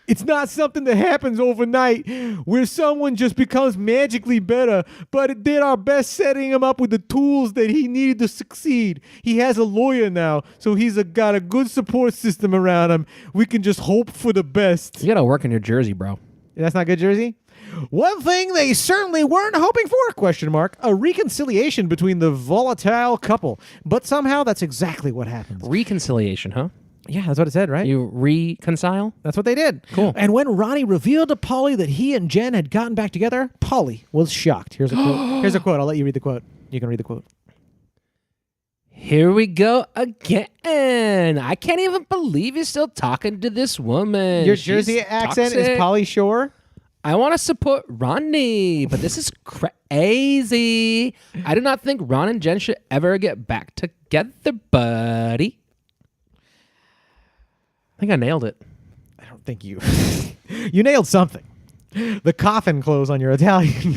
Speaker 1: It's not something that happens overnight where someone just becomes magically better, but it did our best setting him up with the tools that he needed to succeed. He has a lawyer now, so he's got a good support system around him. We can just hope for the best.
Speaker 2: You gotta work in New Jersey, bro.
Speaker 1: That's not good, Jersey? One thing they certainly weren't hoping for, question mark, a reconciliation between the volatile couple. But somehow that's exactly what happens.
Speaker 2: Reconciliation, huh?
Speaker 1: Yeah, that's what it said, right?
Speaker 2: You reconcile?
Speaker 1: That's what they did.
Speaker 2: Cool.
Speaker 1: And when Ronnie revealed to Polly that he and Jen had gotten back together, Polly was shocked. Here's a quote. Here's a quote. I'll let you read the quote. You can read the quote.
Speaker 2: Here we go again. I can't even believe you're still talking to this woman.
Speaker 1: Your
Speaker 2: She's
Speaker 1: Jersey accent
Speaker 2: toxic.
Speaker 1: is Polly Shore?
Speaker 2: I want to support Ronnie, but this is crazy. I do not think Ron and Jen should ever get back together, buddy. I think I nailed it.
Speaker 1: I don't think you. You nailed something. The coffin close on your Italian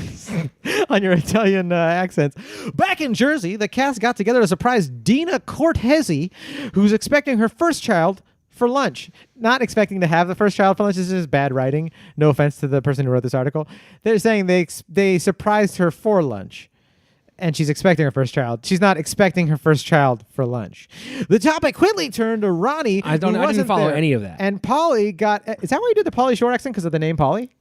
Speaker 1: accents. Back in Jersey, the cast got together to surprise Dina Cortese, who's expecting her first child for lunch. Not expecting to have the first child for lunch. This is bad writing. No offense to the person who wrote this article. They're saying they surprised her for lunch. And she's expecting her first child. She's not expecting her first child for lunch. The topic quickly turned to Ronnie.
Speaker 2: I didn't
Speaker 1: wasn't
Speaker 2: follow
Speaker 1: there.
Speaker 2: any of that.
Speaker 1: And Polly got. Is that why you did the Polly Shore accent? Because of the name Polly?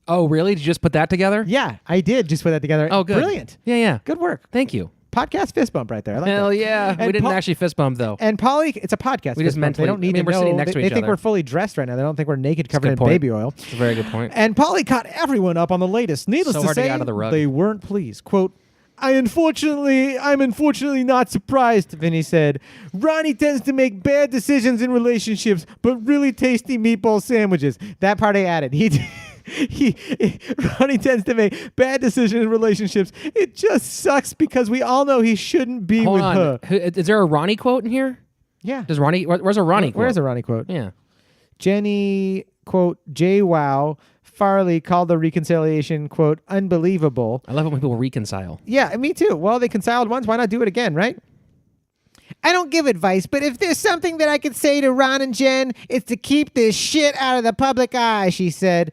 Speaker 2: Oh, really? Did you just put that together?
Speaker 1: Yeah, I did just put that together.
Speaker 2: Oh, good.
Speaker 1: Brilliant.
Speaker 2: Yeah.
Speaker 1: Good work.
Speaker 2: Thank you.
Speaker 1: Podcast fist bump right there. I like
Speaker 2: Hell
Speaker 1: that.
Speaker 2: yeah. We
Speaker 1: And
Speaker 2: didn't actually fist bump, though.
Speaker 1: And Polly, it's a podcast.
Speaker 2: We just
Speaker 1: fist bump.
Speaker 2: mentally-
Speaker 1: They don't need
Speaker 2: I mean,
Speaker 1: to
Speaker 2: we're
Speaker 1: know.
Speaker 2: sitting next to
Speaker 1: they
Speaker 2: each
Speaker 1: think
Speaker 2: other.
Speaker 1: we're fully dressed right now. They don't think we're naked, covered in
Speaker 2: point.
Speaker 1: baby oil.
Speaker 2: It's a very good point.
Speaker 1: And Polly caught everyone up on the latest. Needless
Speaker 2: So
Speaker 1: to
Speaker 2: hard to
Speaker 1: say,
Speaker 2: get out of the rug.
Speaker 1: they weren't pleased. Quote, I'm unfortunately not surprised, Vinny said. Ronnie tends to make bad decisions in relationships, but really tasty meatball sandwiches. That part I added. Ronnie tends to make bad decisions in relationships. It just sucks because we all know he shouldn't be
Speaker 2: Hold
Speaker 1: with
Speaker 2: on.
Speaker 1: her.
Speaker 2: Is there a Ronnie quote in here?
Speaker 1: Yeah.
Speaker 2: Does Ronnie? Where's a Ronnie quote?
Speaker 1: Where's a Ronnie quote?
Speaker 2: Yeah.
Speaker 1: Jenny, quote, JWoww Farley called the reconciliation, quote, unbelievable.
Speaker 2: I love it when people reconcile.
Speaker 1: Yeah, me too. Well, they reconciled once. Why not do it again, right? I don't give advice, but if there's something that I could say to Ron and Jen, it's to keep this shit out of the public eye, she said.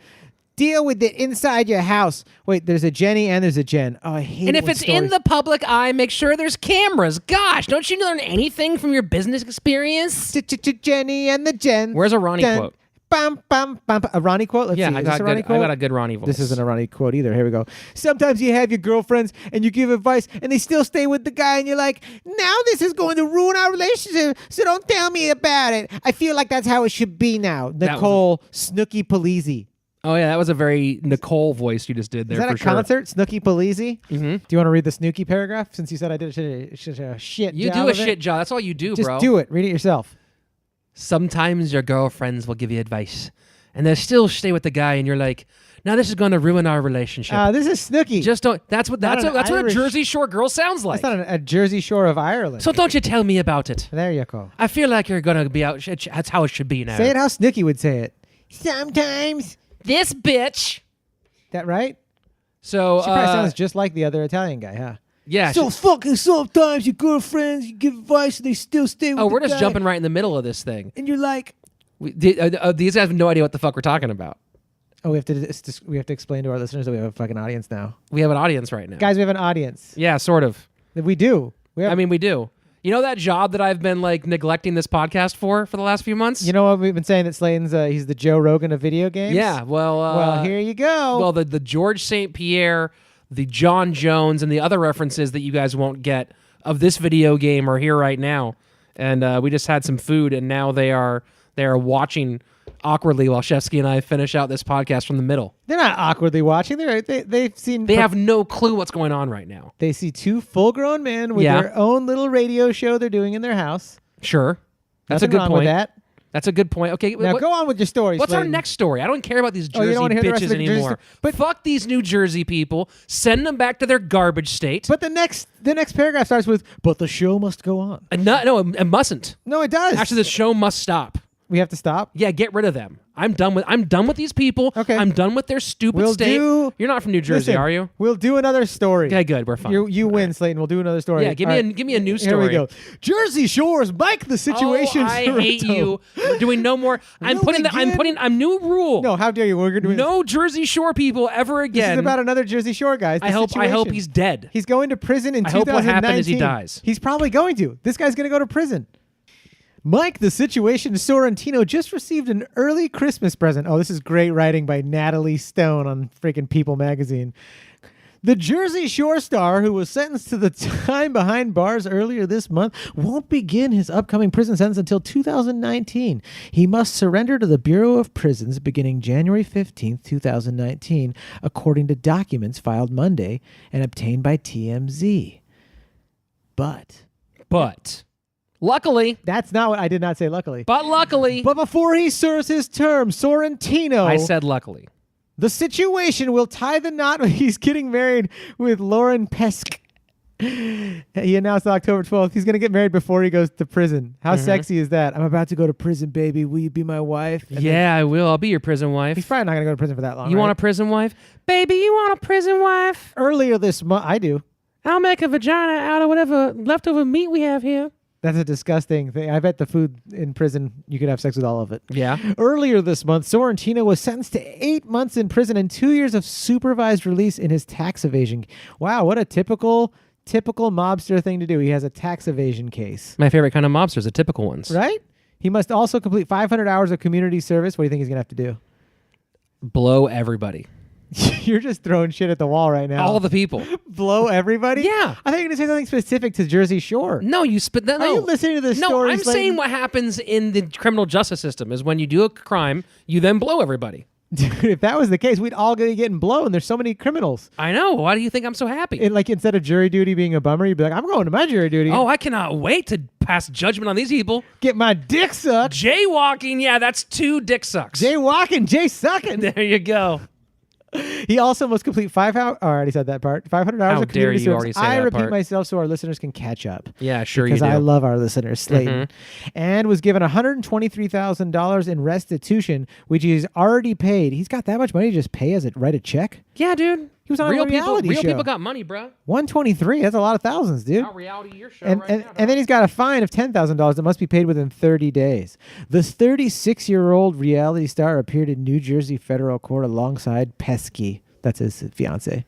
Speaker 1: Deal with it inside your house. Wait, there's a Jenny and there's a Jen. Oh, I hate
Speaker 2: And
Speaker 1: it
Speaker 2: if
Speaker 1: when
Speaker 2: it's in
Speaker 1: stories-
Speaker 2: the public eye, make sure there's cameras. Gosh, don't you learn anything from your business experience?
Speaker 1: Jenny and the Jen.
Speaker 2: Where's a Ronnie quote?
Speaker 1: Bum, bum, bum. A Ronnie quote? Let's
Speaker 2: Yeah,
Speaker 1: see.
Speaker 2: I
Speaker 1: Is
Speaker 2: got
Speaker 1: this a Ronnie
Speaker 2: good. I
Speaker 1: quote?
Speaker 2: got a good Ronnie voice.
Speaker 1: This isn't a Ronnie quote either. Here we go. Sometimes you have your girlfriends and you give advice and they still stay with the guy and you're like, now this is going to ruin our relationship, so don't tell me about it. I feel like that's how it should be now.
Speaker 2: That was
Speaker 1: Nicole Snooky Polizzi.
Speaker 2: Oh yeah, that was a very Nicole voice you just did there.
Speaker 1: Is that
Speaker 2: for
Speaker 1: a
Speaker 2: sure.
Speaker 1: concert? Snooky Polizzi?
Speaker 2: Mhm.
Speaker 1: Do you want to read the Snooky paragraph since you said I did a shit
Speaker 2: You
Speaker 1: job
Speaker 2: do a
Speaker 1: of it?
Speaker 2: shit job. That's all you do,
Speaker 1: Just
Speaker 2: bro.
Speaker 1: do it. Read it yourself.
Speaker 2: Sometimes your girlfriends will give you advice, and they'll still stay with the guy, and you're like, "Now this is going to ruin our relationship."
Speaker 1: This is Snooky.
Speaker 2: Just don't. That's what
Speaker 1: Not
Speaker 2: what a
Speaker 1: Irish-
Speaker 2: Jersey Shore girl sounds like.
Speaker 1: That's not a Jersey Shore of Ireland.
Speaker 2: So don't you tell me about it.
Speaker 1: There you go.
Speaker 2: I feel like you're gonna be out. That's how it should be now.
Speaker 1: Say it how Snooky would say it. Sometimes.
Speaker 2: This bitch.
Speaker 1: That right?
Speaker 2: So
Speaker 1: She probably sounds just like the other Italian guy, huh?
Speaker 2: yeah.
Speaker 1: So fucking sometimes your girlfriends, you give advice and they still stay with
Speaker 2: we're
Speaker 1: the
Speaker 2: just
Speaker 1: guy.
Speaker 2: jumping right in the middle of this thing.
Speaker 1: And you're like,
Speaker 2: These guys have no idea what the fuck we're talking about.
Speaker 1: oh, we have to explain to our listeners that we have a fucking audience now.
Speaker 2: We have an audience right now.
Speaker 1: Guys, we have an audience.
Speaker 2: Yeah, sort of.
Speaker 1: We do. We have,
Speaker 2: I mean, we do. You know that job that I've been like neglecting this podcast for the last few months?
Speaker 1: you know what we've been saying, that Slaton's he's the Joe Rogan of video games?
Speaker 2: Yeah. Well,
Speaker 1: Here you go.
Speaker 2: Well, the George St. Pierre, the John Jones, and the other references that you guys won't get of this video game are here right now. And we just had some food, and now they are watching awkwardly while Shefsky and I finish out this podcast from the middle.
Speaker 1: They're not awkwardly watching. They've seen.
Speaker 2: They have no clue what's going on right now.
Speaker 1: They see two full-grown men with
Speaker 2: Yeah.
Speaker 1: their own little radio show they're doing in their house.
Speaker 2: Sure. That's
Speaker 1: Nothing
Speaker 2: a good
Speaker 1: wrong
Speaker 2: point.
Speaker 1: with that.
Speaker 2: That's a good point. Okay,
Speaker 1: Now go on with your stories.
Speaker 2: what's our
Speaker 1: Slayton.
Speaker 2: next story? I don't care about these
Speaker 1: Oh, you
Speaker 2: Jersey
Speaker 1: don't wanna hear the rest
Speaker 2: bitches
Speaker 1: of the Jersey
Speaker 2: anymore.
Speaker 1: sto- but-
Speaker 2: Fuck these New Jersey people. Send them back to their garbage state.
Speaker 1: But the next paragraph starts with, "But the show must go on."
Speaker 2: No, it mustn't.
Speaker 1: No, it does.
Speaker 2: Actually, the show must stop.
Speaker 1: we have to stop.
Speaker 2: Yeah, get rid of them. I'm done with these people.
Speaker 1: Okay.
Speaker 2: I'm done with their stupid
Speaker 1: We'll
Speaker 2: state.
Speaker 1: do-
Speaker 2: You're not from New Jersey,
Speaker 1: Listen,
Speaker 2: are you?
Speaker 1: We'll do another story.
Speaker 2: Okay, good. We're fine.
Speaker 1: You win, Slaton. We'll do another story.
Speaker 2: Yeah, give
Speaker 1: All
Speaker 2: me a new
Speaker 1: Here we
Speaker 2: story.
Speaker 1: go. Jersey Shore's Mike the Situation.
Speaker 2: Oh, I hate you. We're doing no more. I'm new rule.
Speaker 1: No, how dare you? We're doing
Speaker 2: No Jersey Shore people ever
Speaker 1: This
Speaker 2: again.
Speaker 1: is about another Jersey Shore guy. It's the
Speaker 2: I hope
Speaker 1: Situation.
Speaker 2: he's dead.
Speaker 1: He's going to prison in
Speaker 2: I hope
Speaker 1: 2019.
Speaker 2: what happened is he dies.
Speaker 1: He's probably going to. This guy's going to go to prison. Mike, the Situation Sorrentino just received an early Christmas present. Oh, this is great writing by Natalie Stone on freaking People magazine. The Jersey Shore star, who was sentenced to the time behind bars earlier this month, won't begin his upcoming prison sentence until 2019. He must surrender to the Bureau of Prisons beginning January 15th, 2019, according to documents filed Monday and obtained by TMZ. But
Speaker 2: Luckily,
Speaker 1: that's not what I did not say, luckily.
Speaker 2: luckily,
Speaker 1: But before he serves his term, Sorrentino,
Speaker 2: I said luckily.
Speaker 1: the Situation will tie the knot when he's getting married with Lauren Pesk. He announced on October 12th he's going to get married before he goes to prison. How sexy is that? I'm about to go to prison, baby. Will you be my wife? And
Speaker 2: Yeah, I will. I'll be your prison
Speaker 1: then
Speaker 2: wife.
Speaker 1: he's probably not going to go to prison for that long.
Speaker 2: You want a
Speaker 1: right?
Speaker 2: prison wife? Baby, you want a prison wife?
Speaker 1: Earlier this month, I do.
Speaker 2: I'll make a vagina out of whatever leftover meat we have here.
Speaker 1: That's a disgusting thing. I bet the food in prison, you could have sex with all of it.
Speaker 2: Yeah.
Speaker 1: Earlier this month, Sorrentino was sentenced to 8 months in prison and 2 years of supervised release in his tax evasion. Wow, what a typical mobster thing to do. He has a tax evasion case.
Speaker 2: My favorite kind of mobsters, the typical ones.
Speaker 1: Right? He must also complete 500 hours of community service. What do you think he's going to have to do?
Speaker 2: Blow everybody.
Speaker 1: You're just throwing shit at the wall right now.
Speaker 2: All the people.
Speaker 1: Blow everybody?
Speaker 2: Yeah.
Speaker 1: I thought you were going to say something specific to Jersey Shore.
Speaker 2: No, you spit that.
Speaker 1: Are you listening to this story?
Speaker 2: No, I'm saying what happens in the criminal justice system is when you do a crime, you then blow everybody.
Speaker 1: Dude, if that was the case, we'd all be getting blown. There's so many criminals.
Speaker 2: I know. Why do you think I'm so happy?
Speaker 1: Instead of jury duty being a bummer, you'd be like, I'm going to my jury duty.
Speaker 2: Oh, I cannot wait to pass judgment on these people.
Speaker 1: Get my dick sucked.
Speaker 2: Jaywalking, yeah, that's 2 dick sucks.
Speaker 1: Jaywalking, Jay sucking.
Speaker 2: There you go.
Speaker 1: He also must complete 5 hours. I already said that part. 500 hours
Speaker 2: How
Speaker 1: of
Speaker 2: dare
Speaker 1: community
Speaker 2: you
Speaker 1: service.
Speaker 2: already say
Speaker 1: I
Speaker 2: that
Speaker 1: repeat
Speaker 2: part.
Speaker 1: myself so our listeners can catch up.
Speaker 2: Yeah, sure you
Speaker 1: Because
Speaker 2: do.
Speaker 1: I love our listeners, Slaton. And was given $123,000 in restitution, which he's already paid. He's got that much money to just pay as write a check?
Speaker 2: Yeah, dude.
Speaker 1: He was on a reality
Speaker 2: Real
Speaker 1: show.
Speaker 2: people got money, bro.
Speaker 1: 123. That's a lot of thousands, dude.
Speaker 2: Our reality your show
Speaker 1: And,
Speaker 2: right
Speaker 1: and,
Speaker 2: now.
Speaker 1: and then he's got a fine of $10,000 that must be paid within 30 days. The 36-year-old reality star appeared in New Jersey federal court alongside Pesky. That's his fiance.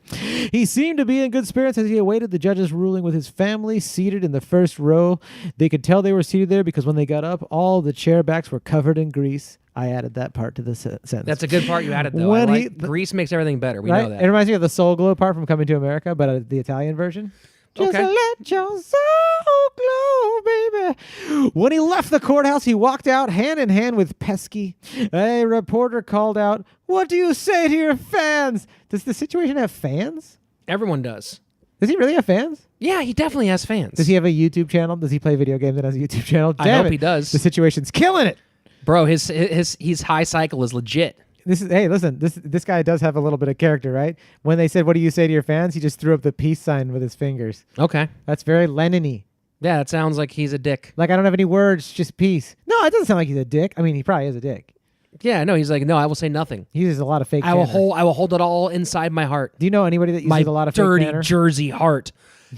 Speaker 1: He seemed to be in good spirits as he awaited the judge's ruling with his family seated in the first row. They could tell they were seated there because when they got up, all the chair backs were covered in grease. I added that part to the sentence.
Speaker 2: That's a good part you added, though.
Speaker 1: When
Speaker 2: Grease makes everything better. We
Speaker 1: right?
Speaker 2: know that.
Speaker 1: It reminds me of the Soul Glow part from Coming to America, but the Italian version. Just
Speaker 2: Okay.
Speaker 1: let your soul glow, baby. When he left the courthouse, he walked out hand in hand with Pesky. A reporter called out, "What do you say to your fans?" Does the situation have fans?
Speaker 2: Everyone does.
Speaker 1: Does he really have fans?
Speaker 2: Yeah, he definitely has fans.
Speaker 1: Does he have a YouTube channel? Does he play video games and has a YouTube channel?
Speaker 2: I
Speaker 1: Damn
Speaker 2: hope
Speaker 1: it.
Speaker 2: he does.
Speaker 1: The situation's killing it.
Speaker 2: Bro, his high cycle is legit.
Speaker 1: Listen, this guy does have a little bit of character, right? When they said, "What do you say to your fans?" he just threw up the peace sign with his fingers.
Speaker 2: Okay.
Speaker 1: That's very Lenin-y.
Speaker 2: Yeah, it sounds like he's a dick.
Speaker 1: Like, I don't have any words, just peace. No, it doesn't sound like he's a dick. I mean, he probably is a dick.
Speaker 2: Yeah, no, he's like, no, I will say nothing.
Speaker 1: He uses a lot of fake
Speaker 2: I will
Speaker 1: tanner.
Speaker 2: hold it all inside my heart.
Speaker 1: Do you know anybody that uses
Speaker 2: My
Speaker 1: a lot of
Speaker 2: dirty
Speaker 1: fake tanner?
Speaker 2: Jersey heart.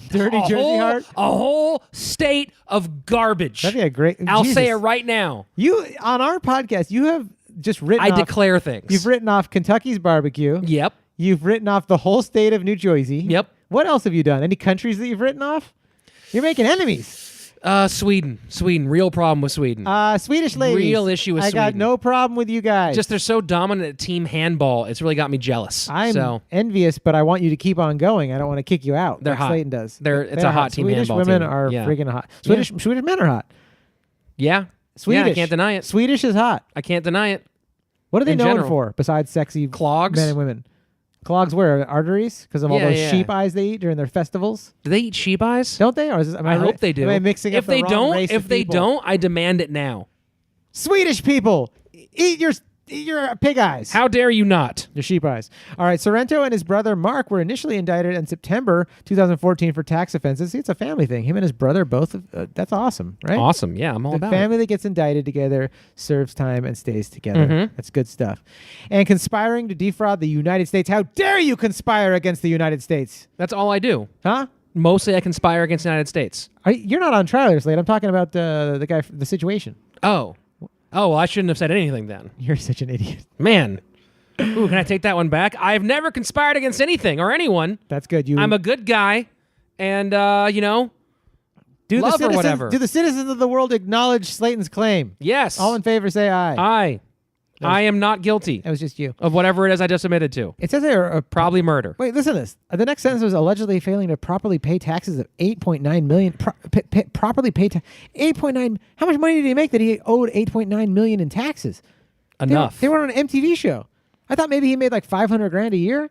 Speaker 1: Dirty Jersey heart?
Speaker 2: A whole state of garbage.
Speaker 1: That'd be a great...
Speaker 2: I'll
Speaker 1: Jesus.
Speaker 2: say it right now.
Speaker 1: You, on our podcast, you have just written
Speaker 2: I
Speaker 1: off...
Speaker 2: declare things.
Speaker 1: You've written off Kentucky's barbecue.
Speaker 2: Yep.
Speaker 1: You've written off the whole state of New Jersey.
Speaker 2: Yep.
Speaker 1: What else have you done? Any countries that you've written off? You're making enemies.
Speaker 2: Sweden, real problem with Sweden.
Speaker 1: Swedish ladies.
Speaker 2: Real issue with
Speaker 1: I got
Speaker 2: Sweden.
Speaker 1: no problem with you guys.
Speaker 2: Just they're so dominant at team handball. It's really got me jealous.
Speaker 1: I'm envious, but I want you to keep on going. I don't want to kick you out.
Speaker 2: They're
Speaker 1: like
Speaker 2: hot.
Speaker 1: Slaton does.
Speaker 2: It's a hot team
Speaker 1: Swedish
Speaker 2: handball
Speaker 1: women
Speaker 2: team.
Speaker 1: are
Speaker 2: Yeah.
Speaker 1: freaking hot. Swedish men are hot.
Speaker 2: Yeah.
Speaker 1: Swedish.
Speaker 2: Yeah, I can't deny it.
Speaker 1: Swedish is hot.
Speaker 2: I can't deny it.
Speaker 1: What are they
Speaker 2: In
Speaker 1: known
Speaker 2: general.
Speaker 1: for besides sexy
Speaker 2: Clogs?
Speaker 1: men and women? Clogs where? Arteries? Because of all
Speaker 2: Yeah,
Speaker 1: those
Speaker 2: yeah.
Speaker 1: sheep eyes they eat during their festivals?
Speaker 2: Do they eat sheep eyes?
Speaker 1: Don't they? Or is this,
Speaker 2: I hope they do.
Speaker 1: Am I mixing
Speaker 2: if
Speaker 1: up the
Speaker 2: they
Speaker 1: wrong
Speaker 2: don't,
Speaker 1: race
Speaker 2: if
Speaker 1: of
Speaker 2: they
Speaker 1: people?
Speaker 2: don't, I demand it now.
Speaker 1: Swedish people, eat your pig eyes.
Speaker 2: How dare you not?
Speaker 1: Your sheep eyes. All right, Sorrento and his brother Mark were initially indicted in September 2014 for tax offenses. See, it's a family thing. Him and his brother both. That's awesome, right?
Speaker 2: Awesome. Yeah, I'm all
Speaker 1: The
Speaker 2: about
Speaker 1: family that gets indicted together serves time and stays together.
Speaker 2: Mhm.
Speaker 1: That's good stuff. And conspiring to defraud the United States. How dare you conspire against the United States?
Speaker 2: it. That's all I do.
Speaker 1: Huh?
Speaker 2: Mostly I conspire against the United States.
Speaker 1: You're not on trial here, Slade. I'm talking about the guy, the situation.
Speaker 2: Oh. Oh, well, I shouldn't have said anything then.
Speaker 1: You're such an idiot.
Speaker 2: Man. Ooh, can I take that one back? I've never conspired against anything or anyone.
Speaker 1: That's good.
Speaker 2: I'm a good guy. And,
Speaker 1: do
Speaker 2: love or whatever.
Speaker 1: Do the citizens of the world acknowledge Slaton's claim?
Speaker 2: yes.
Speaker 1: All in favor, say aye.
Speaker 2: I am not guilty
Speaker 1: That was just you.
Speaker 2: of whatever it is I just admitted to.
Speaker 1: It says there.
Speaker 2: Probably murder.
Speaker 1: Wait, listen to this. The next sentence was allegedly failing to properly pay taxes of $8.9 million. Properly pay 8.9. How much money did he make that he owed $8.9 million in taxes?
Speaker 2: Enough.
Speaker 1: They were on an MTV show. I thought maybe he made like $500,000 a year.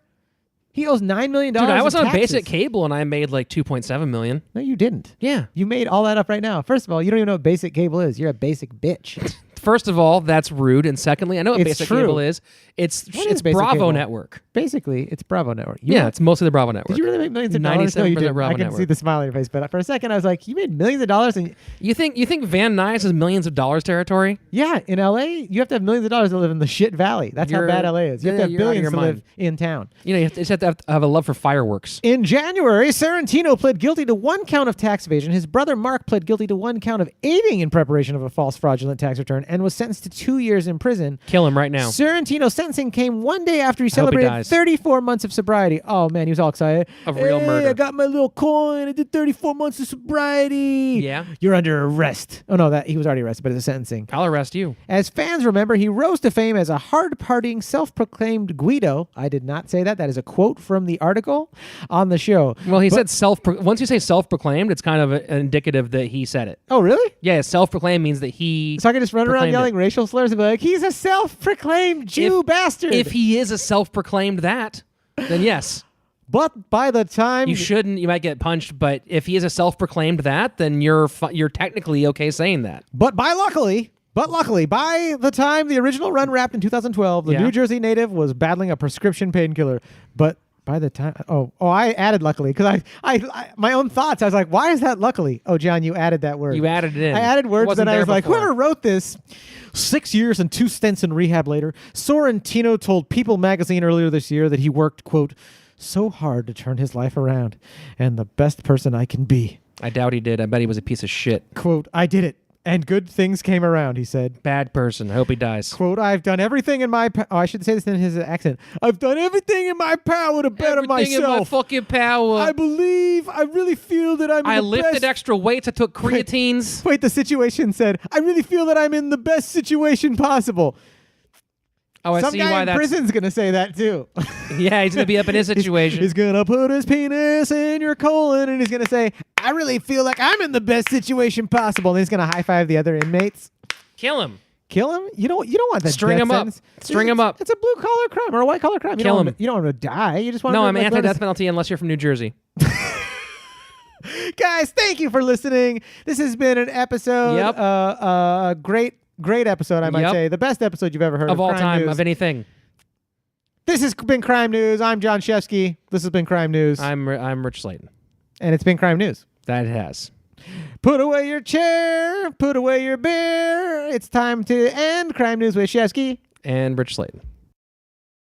Speaker 1: He owes $9 million.
Speaker 2: Dude, I was
Speaker 1: in
Speaker 2: on
Speaker 1: taxes.
Speaker 2: basic cable and I made like $2.7 million.
Speaker 1: No, you didn't.
Speaker 2: Yeah.
Speaker 1: You made all that up right now. First of all, you don't even know what basic cable is. You're a basic bitch.
Speaker 2: First of all, that's rude. And secondly, I know what
Speaker 1: It's
Speaker 2: basic
Speaker 1: true.
Speaker 2: cable is. It's
Speaker 1: What is basic
Speaker 2: Bravo
Speaker 1: cable?
Speaker 2: Network.
Speaker 1: Basically, it's Bravo Network.
Speaker 2: Yeah, it's mostly the Bravo Network.
Speaker 1: Did you really make millions of dollars? No, you
Speaker 2: 97%
Speaker 1: didn't.
Speaker 2: Bravo
Speaker 1: I can
Speaker 2: Network.
Speaker 1: see the smile on your face, but for a second I was like, you made millions of dollars, and
Speaker 2: You think Van Nuys is millions of dollars territory?
Speaker 1: yeah, in LA, you have to have millions of dollars to live in the shit valley. That's how
Speaker 2: You're-
Speaker 1: bad LA is. You have to
Speaker 2: yeah,
Speaker 1: have
Speaker 2: you're out of
Speaker 1: billions
Speaker 2: your
Speaker 1: to
Speaker 2: mind.
Speaker 1: live in town.
Speaker 2: You know, you just have to have a love for fireworks.
Speaker 1: In January, Sorrentino pled guilty to 1 count of tax evasion. His brother Mark pled guilty to 1 count of aiding in preparation of a false fraudulent tax return and was sentenced to 2 years in prison.
Speaker 2: Kill him right now.
Speaker 1: Sorrentino's sentencing came one day after he
Speaker 2: hope he
Speaker 1: celebrated
Speaker 2: dies.
Speaker 1: 34 months of sobriety. Oh, man, he was all excited.
Speaker 2: Of real
Speaker 1: Hey,
Speaker 2: murder.
Speaker 1: I got my little coin. I did 34 months of sobriety.
Speaker 2: Yeah.
Speaker 1: You're under arrest. Oh, no, that he was already arrested, but it's a sentencing.
Speaker 2: I'll arrest you.
Speaker 1: As fans remember, he rose to fame as a hard-partying, self-proclaimed Guido. I did not say that. That is a quote from the article on the show.
Speaker 2: Well, he said once you say self-proclaimed, it's kind of indicative that he said it.
Speaker 1: Oh, really?
Speaker 2: Yeah, self-proclaimed means that he...
Speaker 1: So I can just run around
Speaker 2: proclaimed
Speaker 1: yelling racial slurs and be like, he's a self-proclaimed Jew bastard.
Speaker 2: If he is a self-proclaimed that, then yes.
Speaker 1: But by the time...
Speaker 2: You shouldn't. You might get punched, but if he is a self-proclaimed that, then you're technically okay saying that.
Speaker 1: But luckily, by the time the original run wrapped in 2012, the
Speaker 2: Yeah.
Speaker 1: New Jersey native was battling a prescription painkiller. But by the time... I added luckily, because I my own thoughts, I was like, why is that luckily? Oh, John, you added that word.
Speaker 2: You added it in.
Speaker 1: I added words,
Speaker 2: Wasn't
Speaker 1: and I
Speaker 2: there
Speaker 1: was like,
Speaker 2: before.
Speaker 1: whoever wrote this... 6 years and 2 stints in rehab later, Sorrentino told People magazine earlier this year that he worked, quote, so hard to turn his life around, and the best person I can be.
Speaker 2: I doubt he did. I bet he was a piece of shit.
Speaker 1: Quote, I did it, and good things came around, he said.
Speaker 2: Bad person. I hope he dies.
Speaker 1: Quote, I've done everything in my I should say this in his accent. I've done everything in my power to better
Speaker 2: Everything in my
Speaker 1: myself.
Speaker 2: fucking power.
Speaker 1: I really feel that I'm
Speaker 2: I
Speaker 1: in the
Speaker 2: lifted
Speaker 1: best.
Speaker 2: extra weights. I took creatines.
Speaker 1: Wait, the situation said, I really feel that I'm in the best situation possible.
Speaker 2: Oh, I
Speaker 1: Some
Speaker 2: see
Speaker 1: guy
Speaker 2: why
Speaker 1: in
Speaker 2: that's...
Speaker 1: prison's going to say that too.
Speaker 2: Yeah, he's going to be up in his situation.
Speaker 1: He's going to put his penis in your colon and he's going to say, I really feel like I'm in the best situation possible. And he's going to high five the other inmates.
Speaker 2: Kill him.
Speaker 1: Kill him? You don't want that
Speaker 2: String
Speaker 1: death
Speaker 2: him up.
Speaker 1: sentence.
Speaker 2: String him up.
Speaker 1: It's a blue collar crime or a white collar crime.
Speaker 2: Kill him.
Speaker 1: You don't want to die. You just want
Speaker 2: No,
Speaker 1: to
Speaker 2: I'm anti-death penalty unless you're from New Jersey.
Speaker 1: Guys, thank you for listening. This has been an episode.
Speaker 2: Yep.
Speaker 1: Great episode, I might
Speaker 2: Yep.
Speaker 1: say. The best episode you've ever heard
Speaker 2: Of all
Speaker 1: Crime
Speaker 2: time,
Speaker 1: News.
Speaker 2: of anything.
Speaker 1: This has been Crime News. I'm Jon Shefsky. This has been Crime News.
Speaker 2: I'm Rich Slaton.
Speaker 1: And it's been Crime News.
Speaker 2: That it has.
Speaker 1: Put away your chair. Put away your beer. It's time to end Crime News with Shefsky.
Speaker 2: And Rich Slaton.